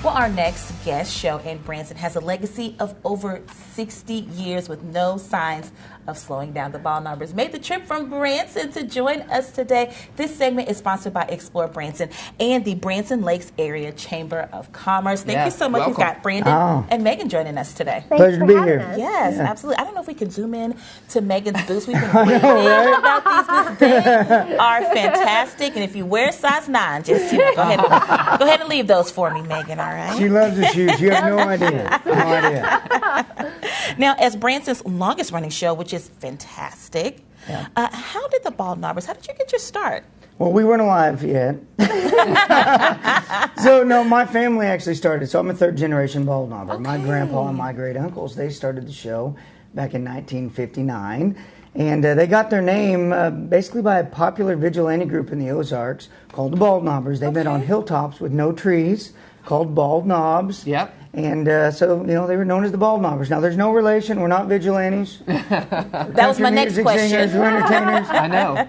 Well, our next guest show in Branson has a legacy of over 60 years with no signs of slowing down. The Baldknobbers made the trip from Branson to join us today. This segment is sponsored by Explore Branson and the Branson Lakes Area Chamber of Commerce. Thank you so much. We've got Brandon and Megan joining us today. Pleasure to be here. Yes, absolutely. I don't know if we can zoom in to Megan's boots. We've been reading about these boots. They are fantastic. And if you wear size 9, just go ahead and leave those for me, Megan. All right. She loves the shoes. You have no idea. No idea. Now, as Branson's longest running show, which is fantastic, how did the Baldknobbers, how did you get your start? Well, we weren't alive yet. So, no, my family actually started. So I'm a third-generation Baldknobber. Okay. My grandpa and my great-uncles, they started the show back in 1959. And they got their name basically by a popular vigilante group in the Ozarks called the Baldknobbers. They met on hilltops with no trees called Bald Knobs. Yep. And so, you know, they were known as the Baldknobbers. Now, there's no relation. We're not vigilantes. That was my next question. Singers, we're entertainers. I know.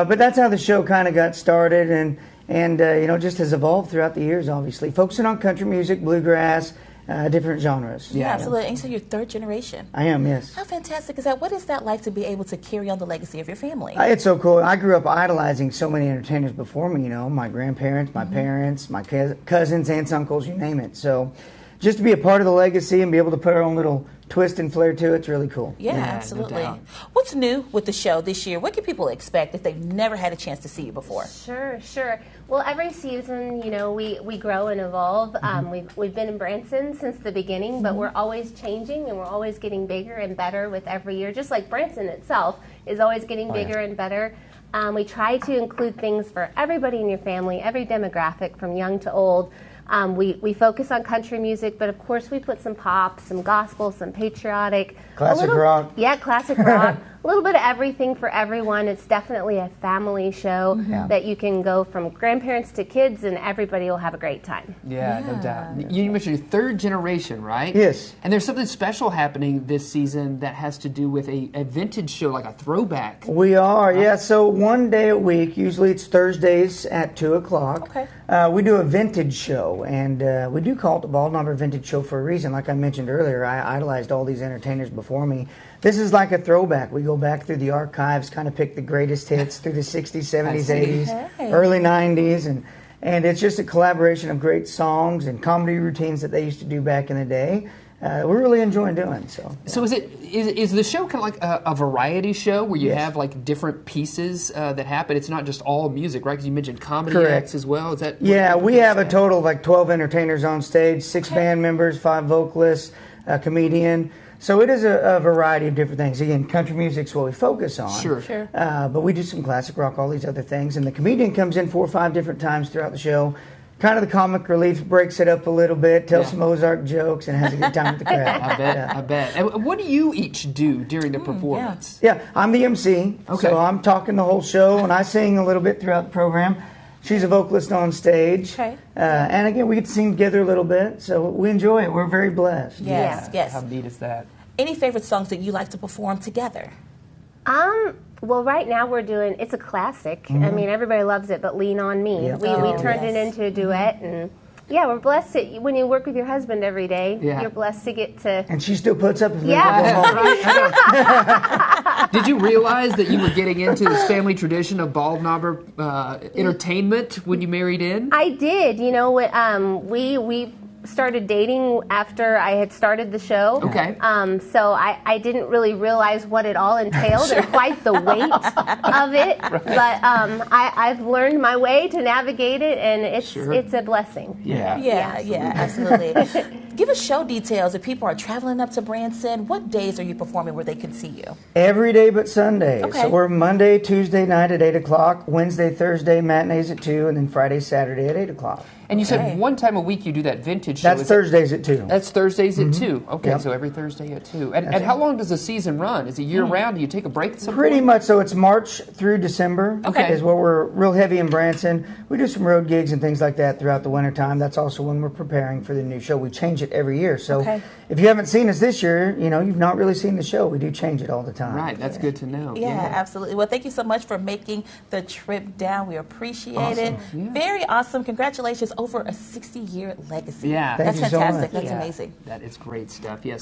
But that's how the show kind of got started and you know, just has evolved throughout the years, obviously. Focusing on country music, bluegrass, different genres. Yeah, absolutely. And so you're third generation. I am, yes. How fantastic is that? What is that like to be able to carry on the legacy of your family? It's so cool. I grew up idolizing so many entertainers before me, you know, my grandparents, my parents, my cousins, aunts, uncles, you name it. So just to be a part of the legacy and be able to put our own little twist and flair to it's really cool. Yeah, absolutely. No, what's new with the show this year? What can people expect if they've never had a chance to see you before? Sure. Well, every season, you know, we grow and evolve. We've been in Branson since the beginning, but we're always changing and we're always getting bigger and better with every year. Just like Branson itself is always getting bigger and better. We try to include things for everybody in your family, every demographic from young to old. We focus on country music, but of course we put some pop, some gospel, some patriotic. Classic rock. Yeah, classic rock. A little bit of everything for everyone. It's definitely a family show that you can go from grandparents to kids and everybody will have a great time. Yeah, no doubt. You mentioned your third generation, right? Yes. And there's something special happening this season that has to do with a vintage show, like a throwback. We are, yeah. So one day a week, usually it's Thursdays at 2 o'clock. Okay. We do a vintage show, and we do call it the Baldknobber Vintage Show for a reason. Like I mentioned earlier, I idolized all these entertainers before me. This is like a throwback. We go back through the archives, kind of pick the greatest hits through the 60s, 70s, 80s, early 90s, and it's just a collaboration of great songs and comedy routines that they used to do back in the day. We're really enjoying doing so. So is the show kind of like a variety show where you have like different pieces that happen? It's not just all music, right? Because you mentioned comedy acts as well. Is that? Yeah, we have a total of like 12 entertainers on stage, 6 band members, 5 vocalists, a comedian. So it is a variety of different things. Again, country music's what we focus on. Sure. But we do some classic rock, all these other things. And the comedian comes in 4 or 5 different times throughout the show. Kind of the comic relief, breaks it up a little bit, tells some Ozark jokes, and has a good time with the crowd. I bet. And what do you each do during the performance? Yeah, I'm the MC. Okay. So I'm talking the whole show, and I sing a little bit throughout the program. She's a vocalist on stage. Okay. And again, we get to sing together a little bit, so we enjoy it. We're very blessed. Yes. How neat is that? Any favorite songs that you like to perform together? Well, right now we're doing, it's a classic. I mean, everybody loves it, but Lean On Me. Yep. We turned it into a duet, and yeah, we're blessed to, when you work with your husband every day, you're blessed to get to... And she still puts up with me. Yeah. Did you realize that you were getting into this family tradition of Baldknobber entertainment when you married in? I did. You know, we started dating after I had started the show. Okay. So I didn't really realize what it all entailed or quite the weight of it. Right. But I've learned my way to navigate it, and it's a blessing. Yeah, absolutely. Give us show details. If people are traveling up to Branson, what days are you performing where they can see you? Every day but Sunday. Okay. So we're Monday, Tuesday night at 8 o'clock, Wednesday, Thursday matinees at 2, and then Friday, Saturday at 8 o'clock. And you said one time a week you do that vintage show. That's Thursdays at 2. That's Thursdays at 2. Okay, so every Thursday at 2. And how long does the season run? Is it year-round? Do you take a break at some Pretty point? much. So it's March through December is where we're real heavy in Branson. We do some road gigs and things like that throughout the wintertime. That's also when we're preparing for the new show. We change it every year. So if you haven't seen us this year, you know, you've not really seen the show. We do change it all the time. Right, that's good to know. Yeah, absolutely. Well, thank you so much for making the trip down. We appreciate it. Yeah. Very awesome. Congratulations. over a 60-year legacy. Yeah. That's Thank you so fantastic. much. That's Yeah. amazing. That is great stuff. Yes.